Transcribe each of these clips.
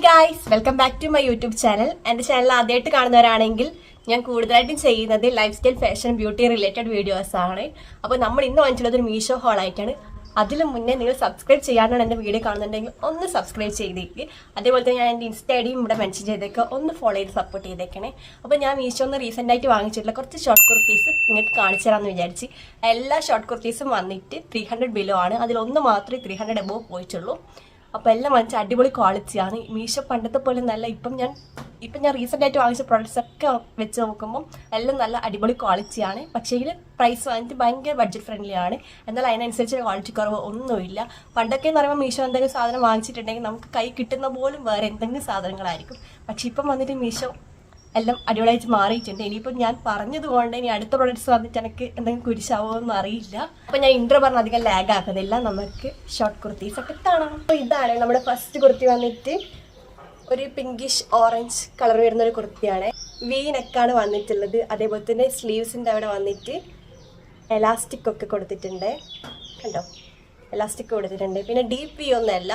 Guys, welcome back to my YouTube channel. എൻ്റെ channel ആദ്യമായിട്ട് കാണുന്നവരാണെങ്കിൽ ഞാൻ കൂടുതലായിട്ടും ചെയ്യുന്നത് lifestyle, fashion, beauty related videos ആണ്. അപ്പോൾ നമ്മൾ ഇന്ന് വാങ്ങിച്ചുള്ളത് ഒരു മീഷോ ഹോൾ ആയിട്ടാണ്. അതിന് മുന്നേ നിങ്ങൾ സബ്സ്ക്രൈബ് ചെയ്യാനാണ് എൻ്റെ വീഡിയോ കാണുന്നുണ്ടെങ്കിൽ ഒന്ന് സബ്സ്ക്രൈബ് ചെയ്തേക്ക്. അതേപോലെ തന്നെ ഞാൻ എൻ്റെ ഇൻസ്റ്റ ഐഡിയും ഇവിടെ മെൻഷൻ ചെയ്തേക്കുക, ഒന്ന് ഫോളോ ചെയ്ത് സപ്പോർട്ട് ചെയ്തേക്കണേ. അപ്പോൾ ഞാൻ മീഷോന്ന് റീസെൻ്റ് ആയിട്ട് വാങ്ങിച്ചിട്ടുള്ള കുറച്ച് ഷോർട്ട് കുർത്തീസ് നിങ്ങൾക്ക് കാണിച്ചു തരാമെന്ന് വിചാരിച്ച്. എല്ലാ ഷോർട്ട് കുർത്തീസും വന്നിട്ട് 300 ബിലോ ആണ്. അതിലൊന്ന് മാത്രമേ 300 എബോവ് പോയിട്ടുള്ളൂ. അപ്പോൾ എല്ലാം വാങ്ങിച്ച അടിപൊളി ക്വാളിറ്റിയാണ്. മീഷോ പണ്ടത്തെ പോലെ നല്ല ഇപ്പം ഞാൻ റീസെൻ്റ് ആയിട്ട് വാങ്ങിച്ച പ്രോഡക്റ്റ്സ് ഒക്കെ വെച്ച് നോക്കുമ്പോൾ എല്ലാം നല്ല അടിപൊളി ക്വാളിറ്റിയാണ്. പക്ഷേ ഇതിൽ പ്രൈസ് വന്നിട്ട് ഭയങ്കര ബഡ്ജറ്റ് ഫ്രണ്ട്ലി ആണ്. എന്നാൽ അതിനനുസരിച്ച് ക്വാളിറ്റി കുറവ് ഒന്നുമില്ല. പണ്ടൊക്കെ എന്ന് പറയുമ്പോൾ മീഷോ എന്തെങ്കിലും സാധനം വാങ്ങിച്ചിട്ടുണ്ടെങ്കിൽ നമുക്ക് കൈ കിട്ടുന്ന പോലും വേറെ എന്തെങ്കിലും സാധനങ്ങളായിരിക്കും. പക്ഷേ ഇപ്പം വന്നിട്ട് മീഷോ എല്ലാം അടിപൊളിയായിട്ട് മാറിയിട്ടുണ്ട്. ഇനിയിപ്പോൾ ഞാൻ പറഞ്ഞതുകൊണ്ട് ഇനി അടുത്ത പ്രൊഡക്ട്സ് വന്നിട്ട് എനിക്ക് എന്തെങ്കിലും കുരിശാവോന്നും അറിയില്ല. അപ്പോൾ ഞാൻ ഇൻട്രോ പറഞ്ഞ അധികം ലാഗ് ആക്കുന്നില്ല, നമുക്ക് ഷോർട്ട് കുർത്തീസ് ഒക്കെ കാണാം. അപ്പോൾ ഇതാണ് നമ്മുടെ ഫസ്റ്റ് കുർത്തി വന്നിട്ട് ഒരു പിങ്കിഷ് ഓറഞ്ച് കളർ വരുന്നൊരു കുർത്തിയാണ്. വി നെക്കാണ് വന്നിട്ടുള്ളത്. അതേപോലെ തന്നെ സ്ലീവ്സിൻ്റെ അവിടെ വന്നിട്ട് എലാസ്റ്റിക് ഒക്കെ കൊടുത്തിട്ടുണ്ട്. കണ്ടോ, എലാസ്റ്റിക് കൊടുത്തിട്ടുണ്ട്. പിന്നെ ഡീപ്പ് വി ഒന്നല്ല,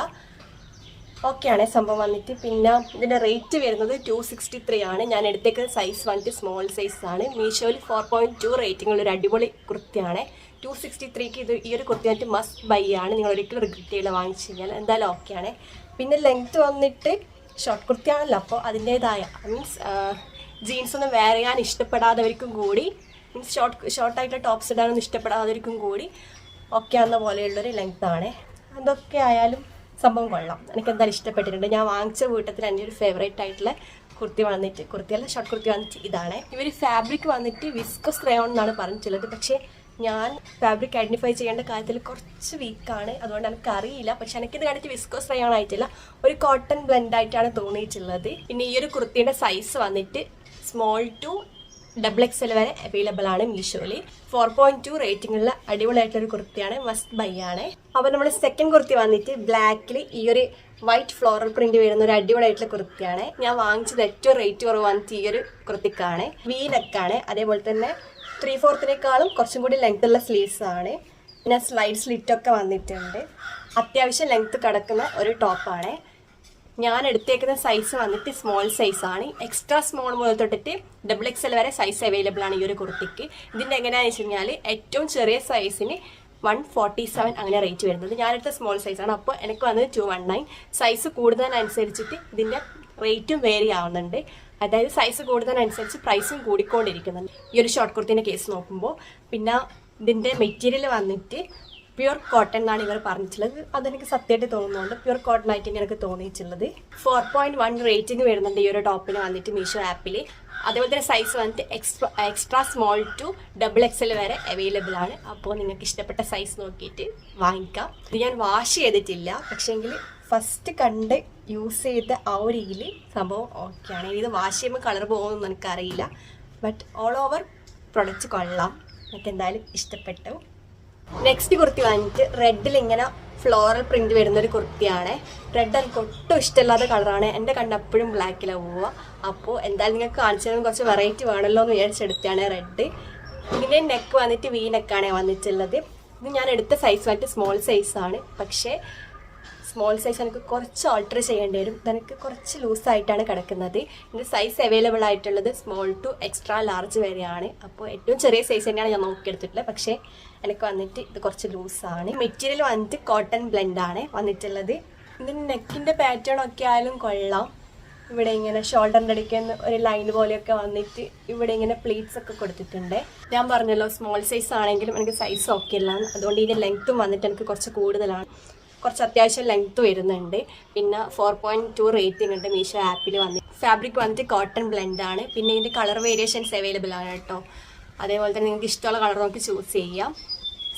ഓക്കെയാണ് സംഭവം വന്നിട്ട്. പിന്നെ ഇതിൻ്റെ റേറ്റ് വരുന്നത് 263 ആണ്. ഞാൻ എടുത്തേക്കുന്ന സൈസ് വന്നിട്ട് സ്മോൾ സൈസ് ആണ്. മീഷോയിൽ 4.2 റേറ്റിംഗ് ഉള്ള ഒരു അടിപൊളി കുർത്തിയാണ്. 263ക്ക് ഇത് ഈ ഒരു കുർത്തി വന്നിട്ട് മസ്റ്റ് ബൈ ആണ്. നിങ്ങൾ ഒരിക്കലും റിഗ്രറ്റ് ചെയ്യില്ല വാങ്ങിച്ചു കഴിഞ്ഞാൽ, എന്തായാലും ഓക്കെയാണ്. പിന്നെ ലെങ്ത്ത് വന്നിട്ട് ഷോർട്ട് കുർത്തിയാണല്ലോ, അപ്പോൾ അതിൻ്റേതായ മീൻസ് ജീൻസ് ഒന്നും വെയർ ചെയ്യാൻ ഇഷ്ടപ്പെടാത്തവർക്കും കൂടി, മീൻസ് ഷോർട്ടായിട്ടുള്ള ടോപ്സ് ഇടാനൊന്നും ഇഷ്ടപ്പെടാത്തവർക്കും കൂടി ഓക്കെ ആവുന്ന പോലെയുള്ളൊരു ലെങ്ത്താണ്. അതൊക്കെ ആയാലും സംഭവം കൊള്ളാം. എനിക്ക് എന്തായാലും ഇഷ്ടപ്പെട്ടിട്ടുണ്ട്. ഞാൻ വാങ്ങിച്ച വീട്ടത്തിൽ എൻ്റെ ഒരു ഫേവറേറ്റ് ആയിട്ടുള്ള കുർത്തി വന്നിട്ട്, കുർത്തിയല്ല ഷോർട്ട് കുർത്തി വന്നിട്ട് ഇതാണ്. ഇവർ ഫാബ്രിക് വന്നിട്ട് വിസ്കസ് റയോൺ എന്നാണ് പറഞ്ഞിട്ടുള്ളത്. പക്ഷേ ഞാൻ ഫാബ്രിക് ഐഡൻറ്റിഫൈ ചെയ്യേണ്ട കാര്യത്തിൽ കുറച്ച് വീക്കാണ്, അതുകൊണ്ട് എനിക്ക് അറിയില്ല. പക്ഷെ എനിക്കിത് കണ്ടിട്ട് വിസ്കോസ് റയോൺ ആയിട്ടില്ല, ഒരു കോട്ടൺ ബ്ലെൻഡ് ആയിട്ടാണ് തോന്നിയിട്ടുള്ളത്. പിന്നെ ഈ ഒരു കുർത്തിയുടെ സൈസ് വന്നിട്ട് സ്മോൾ ടു XXL വരെ അവൈലബിൾ ആണ് മീഷോയിൽ. 4.2 റേറ്റിംഗ് ഉള്ള അടിപൊളിയായിട്ടൊരു കുർത്തിയാണ്, മസ്റ്റ് ബൈ ആണ്. അപ്പോൾ നമ്മൾ സെക്കൻഡ് കുർത്തി വന്നിട്ട് ബ്ലാക്കിൽ ഈ ഒരു വൈറ്റ് ഫ്ലോറൽ പ്രിന്റ് വരുന്ന ഒരു അടിപൊളിയായിട്ടുള്ള കുർത്തിയാണ്. ഞാൻ വാങ്ങിച്ചത് ഏറ്റവും റേറ്റ് കുറവ് വന്നിട്ട് ഈ ഒരു കുർത്തിക്കാണ്. വി നെക്കാണ്. അതേപോലെ തന്നെ 3/4 കുറച്ചും കൂടി ലെങ്ത് ഉള്ള സ്ലീവ്സ് ആണ്. പിന്നെ സ്ലൈഡ് സ്ലിറ്റൊക്കെ വന്നിട്ടുണ്ട്. അത്യാവശ്യം ലെങ്ത് കിടക്കുന്ന ഒരു ടോപ്പാണ്. ഞാൻ എടുത്തേക്കുന്ന സൈസ് വന്നിട്ട് സ്മോൾ സൈസാണ്. എക്സ്ട്രാ സ്മോൾ മുതൽ തൊട്ടിട്ട് XXL വരെ സൈസ് അവൈലബിൾ ആണ് ഈ ഒരു കുർത്തിക്ക്. ഇതിൻ്റെ എങ്ങനെയാണെന്ന് വെച്ച് കഴിഞ്ഞാൽ ഏറ്റവും ചെറിയ സൈസിന് 147 അങ്ങനെ റേറ്റ് വരുന്നത്. ഞാനെടുത്ത സ്മോൾ സൈസാണ്, അപ്പോൾ എനിക്ക് വന്നത് 219. സൈസ് കൂടുന്നതിനനുസരിച്ചിട്ട് ഇതിൻ്റെ റേറ്റും വേരി ആവുന്നുണ്ട്. അതായത് സൈസ് കൂടുന്നതിനനുസരിച്ച് പ്രൈസും കൂടിക്കൊണ്ടിരിക്കുന്നുണ്ട് ഈ ഒരു ഷോർട്ട് കുർത്തിൻ്റെ കേസ് നോക്കുമ്പോൾ. പിന്നെ ഇതിൻ്റെ മെറ്റീരിയൽ വന്നിട്ട് പ്യുർ കോട്ടൺ എന്നാണ് ഇവർ പറഞ്ഞിട്ടുള്ളത്. അതെനിക്ക് സത്യമായിട്ട് തോന്നുന്നുണ്ട്, പ്യുർ കോട്ടൺ ആയിട്ട് എനിക്ക് തോന്നിയിട്ടുള്ളത്. 4.1 റേറ്റിംഗ് വരുന്നുണ്ട് ഈ ഒരു ടോപ്പിന് വന്നിട്ട് മീഷോ ആപ്പിൽ. അതേപോലെ തന്നെ സൈസ് വന്നിട്ട് എക്സ്ട്രാ സ്മോൾ ടു XXL വരെ അവൈലബിൾ ആണ്. അപ്പോൾ നിങ്ങൾക്ക് ഇഷ്ടപ്പെട്ട സൈസ് നോക്കിയിട്ട് വാങ്ങിക്കാം. ഇത് ഞാൻ വാഷ് ചെയ്തിട്ടില്ല, പക്ഷേങ്കിൽ ഫസ്റ്റ് കണ്ട് യൂസ് ചെയ്ത ആ ഒരു ഇതിൽ സംഭവം ഓക്കെയാണ്. ഇത് വാഷ് ചെയ്യുമ്പോൾ കളർ പോകുമെന്ന് എനിക്കറിയില്ല, ബട്ട് ഓൾ ഓവർ പ്രൊഡക്റ്റ് കൊള്ളാം. എനിക്ക് എന്തായാലും ഇഷ്ടപ്പെട്ടു. നെക്സ്റ്റ് കുർത്തി വന്നിട്ട് റെഡിൽ ഇങ്ങനെ ഫ്ലോറൽ പ്രിന്റ് വരുന്നൊരു കുർത്തിയാണ്. റെഡ് എനിക്ക് ഒട്ടും ഇഷ്ടമില്ലാത്ത കളറാണ്. എൻ്റെ കണ്ടപ്പോഴും ബ്ലാക്കിലാണ് പോവുക. അപ്പോൾ എന്തായാലും നിങ്ങൾക്ക് കാണിച്ചു തരാൻ കുറച്ച് വെറൈറ്റി വേണമല്ലോ എന്ന് വിചാരിച്ചെടുത്താണ് റെഡ്. ഇതിൻ്റെ നെക്ക് വന്നിട്ട് വി നെക്കാണ് വന്നിട്ടുള്ളത്. ഇത് ഞാൻ എടുത്ത സൈസ് വന്നിട്ട് സ്മോൾ സൈസാണ്. പക്ഷേ സ്മോൾ സൈസ് എനിക്ക് കുറച്ച് ഓൾട്ടർ ചെയ്യേണ്ടി വരും. ഇതെനിക്ക് കുറച്ച് ലൂസായിട്ടാണ് കിടക്കുന്നത്. ഇതിൻ്റെ സൈസ് അവൈലബിൾ ആയിട്ടുള്ളത് സ്മോൾ ടു എക്സ്ട്രാ ലാർജ് വരെയാണ്. അപ്പോൾ ഏറ്റവും ചെറിയ സൈസ് തന്നെയാണ് ഞാൻ നോക്കിയെടുത്തിട്ടുള്ളത്. പക്ഷേ എനിക്ക് വന്നിട്ട് ഇത് കുറച്ച് ലൂസാണ്. മെറ്റീരിയൽ വന്നിട്ട് കോട്ടൺ ബ്ലെൻഡാണ് വന്നിട്ടുള്ളത്. ഇതിൻ്റെ നെക്കിൻ്റെ പാറ്റേൺ ഒക്കെ ആയാലും കൊള്ളാം. ഇവിടെ ഇങ്ങനെ ഷോൾഡറിൻ്റെ അടിക്കാൻ ഒരു ലൈൻ പോലെയൊക്കെ വന്നിട്ട് ഇവിടെ ഇങ്ങനെ പ്ലീറ്റ്സ് ഒക്കെ കൊടുത്തിട്ടുണ്ട്. ഞാൻ പറഞ്ഞല്ലോ സ്മോൾ സൈസ് ആണെങ്കിലും എനിക്ക് സൈസ് ഓക്കെ അല്ല, അതുകൊണ്ട് ഇതിൻ്റെ ലെങ്ത്തും വന്നിട്ട് എനിക്ക് കുറച്ച് കൂടുതലാണ്. കുറച്ച് അത്യാവശ്യം ലെങ്ത്ത് വരുന്നുണ്ട്. പിന്നെ 4.2 റേറ്റിംഗ് ഉണ്ട് മീഷോ ആപ്പിൽ വന്നിട്ട്. ഫാബ്രിക് വന്നിട്ട് കോട്ടൺ ബ്ലെൻഡാണ്. പിന്നെ ഇതിൻ്റെ കളർ വേരിയേഷൻസ് അവൈലബിൾ ആണ് കേട്ടോ. അതേപോലെ തന്നെ നിങ്ങൾക്ക് ഇഷ്ടമുള്ള കളർ നോക്കി ചൂസ് ചെയ്യാം.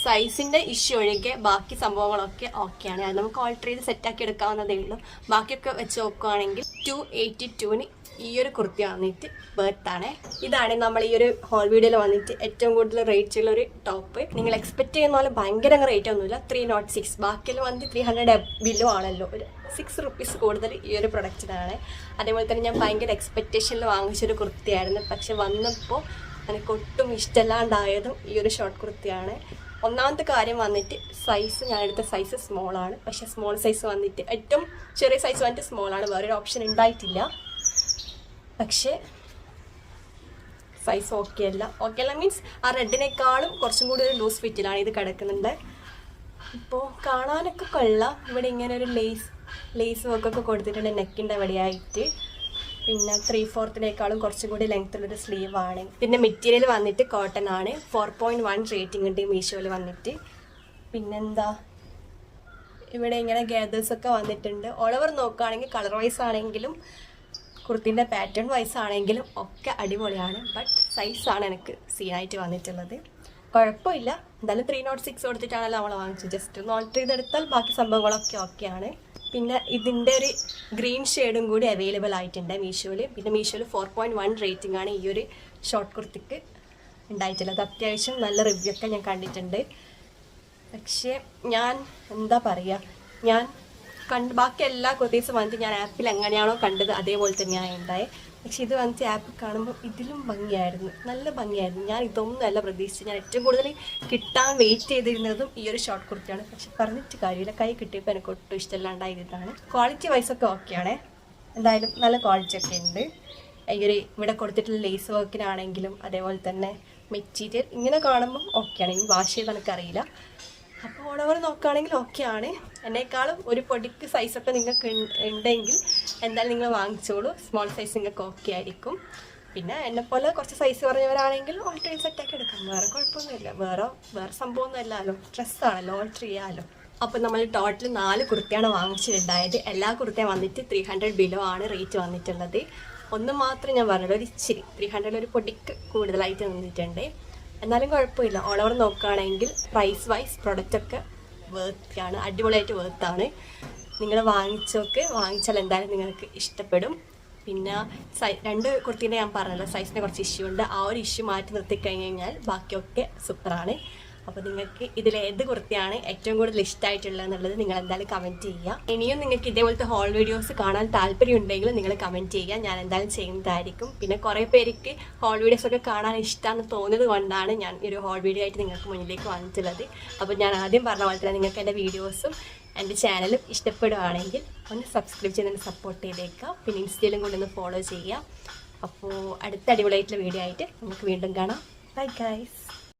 സൈസിൻ്റെ ഇഷ്യൂ ഒഴികെ ബാക്കി സംഭവങ്ങളൊക്കെ ഓക്കെയാണ്. അത് നമുക്ക് ഓൾട്ടർ ചെയ്ത് സെറ്റാക്കി എടുക്കാവുന്നതേ ഉള്ളൂ. ബാക്കിയൊക്കെ വെച്ച് നോക്കുകയാണെങ്കിൽ 282ന് ഈ ഒരു കുർത്തി വന്നിട്ട് ബർത്താണ്. ഇതാണ് നമ്മൾ ഈ ഒരു ഹോൾ വീഡിയോയിൽ വന്നിട്ട് ഏറ്റവും കൂടുതൽ റേറ്റ് ഉള്ള ഒരു ടോപ്പ്. നിങ്ങൾ എക്സ്പെക്ട് ചെയ്യുന്ന പോലെ ഭയങ്കര റേറ്റ് ഒന്നുമില്ല. 306. ബാക്കിയെല്ലാം വന്നിട്ട് 300 ബിലോ ആണല്ലോ, ഒരു 6 റുപ്പീസ് കൂടുതൽ ഈ ഒരു പ്രൊഡക്റ്റിനാണ്. അതേപോലെ തന്നെ ഞാൻ ഭയങ്കര എക്സ്പെക്റ്റേഷനിൽ വാങ്ങിച്ചൊരു കുർത്തിയായിരുന്നു. പക്ഷെ വന്നപ്പോൾ എനിക്ക് ഒട്ടും ഇഷ്ടമല്ലാണ്ടായതും ഈ ഒരു ഷോർട്ട് കുർത്തിയാണ്. ഒന്നാമത്തെ കാര്യം വന്നിട്ട് സൈസ്, ഞാൻ എടുത്ത സൈസ് സ്മോളാണ്. പക്ഷേ സ്മോൾ സൈസ് വന്നിട്ട് ഏറ്റവും ചെറിയ സൈസ് വന്നിട്ട് സ്മോളാണ്, വേറൊരു ഓപ്ഷൻ ഉണ്ടായിട്ടില്ല. പക്ഷേ സൈസ് ഓക്കെ അല്ല മീൻസ് ആ റെഡിനേക്കാളും കുറച്ചും കൂടി ഒരു ലൂസ് ഫിറ്റിലാണ് ഇത് കിടക്കുന്നുണ്ട്. ഇപ്പോൾ കാണാനൊക്കെ കൊള്ളാം. ഇവിടെ ഇങ്ങനെ ഒരു ലേസ് വർക്കൊക്കെ കൊടുത്തിട്ടുണ്ട് നെക്കിൻ്റെ ഇവിടെയായിട്ട്. പിന്നെ 3/4 കുറച്ചും കൂടി ലെങ്ത്തുള്ളൊരു സ്ലീവാണ്. പിന്നെ മെറ്റീരിയൽ വന്നിട്ട് കോട്ടൺ ആണ്. 4.1 റേറ്റിംഗ് ഉണ്ട് മീഷോയിൽ വന്നിട്ട്. പിന്നെന്താ, ഇവിടെ ഇങ്ങനെ ഗേദേഴ്സൊക്കെ വന്നിട്ടുണ്ട്. ഓൾ ഓവർ നോക്കുകയാണെങ്കിൽ കളർ വൈസ് ആണെങ്കിലും കുർത്തിൻ്റെ പാറ്റേൺ വൈസ് ആണെങ്കിലും ഒക്കെ അടിപൊളിയാണ്. ബട്ട് സൈസാണ് എനിക്ക് സീനായിട്ട് വന്നിട്ടുള്ളത്. കുഴപ്പമില്ല, എന്തായാലും 306 കൊടുത്തിട്ടാണല്ലോ നമ്മൾ വാങ്ങിച്ചത്. ജസ്റ്റ് ഒന്ന് ഓൾട്ടർ ചെയ്തെടുത്താൽ ബാക്കി സംഭവങ്ങളൊക്കെ ഓക്കെയാണ്. പിന്നെ ഇതിൻ്റെ ഒരു ഗ്രീൻ ഷെയ്ഡും കൂടി അവൈലബിൾ ആയിട്ടുണ്ട് മീഷോയിൽ. പിന്നെ മീഷോയിൽ 4.1 റേറ്റിംഗ് ആണ് ഈ ഒരു ഷോർട്ട് കുർത്തിക്ക് ഉണ്ടായിട്ടുള്ളത്. അത്യാവശ്യം നല്ല റിവ്യൂ ഒക്കെ ഞാൻ കണ്ടിട്ടുണ്ട്. പക്ഷേ ഞാൻ എന്താ പറയുക, ഞാൻ ബാക്കി എല്ലാ കുർത്തീസും വന്നിട്ട് ഞാൻ ആപ്പിൽ എങ്ങനെയാണോ കണ്ടത് അതേപോലെ തന്നെയാണ് ഉണ്ടായത്. പക്ഷേ ഇത് വന്നിട്ട് ആപ്പിൽ കാണുമ്പോൾ ഇതിലും ഭംഗിയായിരുന്നു, നല്ല ഭംഗിയായിരുന്നു. ഞാൻ ഇതൊന്നും അല്ല പ്രതീക്ഷിച്ചത്. ഞാൻ ഏറ്റവും കൂടുതൽ കിട്ടാൻ വെയിറ്റ് ചെയ്തിരുന്നതും ഈ ഒരു ഷോർട്ട് കുർത്തിയാണ്. പക്ഷെ പറഞ്ഞിട്ട് കാര്യമില്ല, കൈ കിട്ടിയപ്പോൾ എനിക്ക് ഒട്ടും ഇഷ്ടമില്ലാണ്ടായതാണ്. ക്വാളിറ്റി വൈസൊക്കെ ഓക്കെയാണ്, എന്തായാലും നല്ല ക്വാളിറ്റി ഒക്കെ ഉണ്ട്. ഇവിടെ കൊടുത്തിട്ടുള്ള ലേസ് വർക്കിനാണെങ്കിലും അതേപോലെ തന്നെ മെറ്റീരിയൽ ഇങ്ങനെ കാണുമ്പോൾ ഓക്കെയാണ്. ഇനി വാഷ് ചെയ്ത് എനിക്കറിയില്ല. അപ്പോൾ ഓൾ ഓവർ നോക്കുകയാണെങ്കിൽ ഓക്കെയാണ്. എന്നേക്കാളും ഒരു പൊടിക്ക് സൈസൊക്കെ നിങ്ങൾക്ക് ഉണ്ടെങ്കിൽ എന്തായാലും നിങ്ങൾ വാങ്ങിച്ചോളൂ. സ്മോൾ സൈസ് നിങ്ങൾക്ക് ഓക്കെ ആയിരിക്കും. പിന്നെ എന്നെപ്പോലെ കുറച്ച് സൈസ് പറഞ്ഞവരാണെങ്കിൽ ഓൾട്ടർ സെറ്റാക്കി എടുക്കാം, വേറെ കുഴപ്പമൊന്നുമില്ല. വേറെ സംഭവമൊന്നും അല്ലല്ലോ, ഡ്രസ്സാണല്ലോ, ഓൾട്ടർ ചെയ്യാമല്ലോ. അപ്പോൾ നമ്മൾ ടോട്ടൽ 4 കുർത്തിയാണ് വാങ്ങിച്ചിട്ടുണ്ടായത്. എല്ലാ കുർത്തിയും വന്നിട്ട് 300 ബിലോ ആണ് റേറ്റ് വന്നിട്ടുള്ളത്. ഒന്ന് മാത്രം ഞാൻ പറഞ്ഞത് ഒരു ഇച്ചിരി 300 ഒരു പൊടിക്ക് കൂടുതലായിട്ട് നിന്നിട്ടുണ്ട്. എന്നാലും കുഴപ്പമില്ല. ഓൾ ഓവർ നോക്കുകയാണെങ്കിൽ പ്രൈസ് വൈസ് പ്രൊഡക്റ്റൊക്കെ വേർത്താണ്, അടിപൊളിയായിട്ട് വേർത്താണ്. നിങ്ങൾ വാങ്ങിച്ചാൽ എന്തായാലും നിങ്ങൾക്ക് ഇഷ്ടപ്പെടും. പിന്നെ 2 കുർത്തീൻ്റെ ഞാൻ പറഞ്ഞല്ലോ സൈസിന് കുറച്ച് ഇഷ്യൂ ഉണ്ട്. ആ ഒരു ഇഷ്യൂ മാറ്റി നിർത്തിക്കഴിഞ്ഞ് കഴിഞ്ഞാൽ ബാക്കിയൊക്കെ സൂപ്പറാണ്. അപ്പോൾ നിങ്ങൾക്ക് ഇതിലേത് കുർത്തിയാണ് ഏറ്റവും കൂടുതൽ ഇഷ്ടമായിട്ടുള്ളത് എന്നുള്ളത് നിങ്ങൾ എന്തായാലും കമൻറ്റ് ചെയ്യുക. ഇനിയും നിങ്ങൾക്ക് ഇതേപോലത്തെ ഹോൾ വീഡിയോസ് കാണാൻ താല്പര്യം ഉണ്ടെങ്കിൽ നിങ്ങൾ കമൻറ്റ് ചെയ്യുക, ഞാൻ എന്തായാലും ചെയ്യുന്നതായിരിക്കും. പിന്നെ കുറേ പേർക്ക് ഹോൾ വീഡിയോസൊക്കെ കാണാൻ ഇഷ്ടമാണെന്ന് തോന്നിയത് കൊണ്ടാണ് ഞാൻ ഈ ഒരു ഹോൾ വീഡിയോ ആയിട്ട് നിങ്ങൾക്ക് മുന്നിലേക്ക് വന്നിട്ടുള്ളത്. അപ്പോൾ ഞാൻ ആദ്യം പറഞ്ഞ പോലെ തന്നെ നിങ്ങൾക്ക് എൻ്റെ വീഡിയോസും എൻ്റെ ചാനലും ഇഷ്ടപ്പെടുകയാണെങ്കിൽ ഒന്ന് സബ്സ്ക്രൈബ് ചെയ്ത് സപ്പോർട്ട് ചെയ്തേക്കുക. പിന്നെ ഇൻസ്റ്റയിലും കൊണ്ടൊന്ന് ഫോളോ ചെയ്യുക. അപ്പോൾ അടുത്ത അടിപൊളിയായിട്ടുള്ള വീഡിയോ ആയിട്ട് നമുക്ക് വീണ്ടും കാണാം. Bye guys.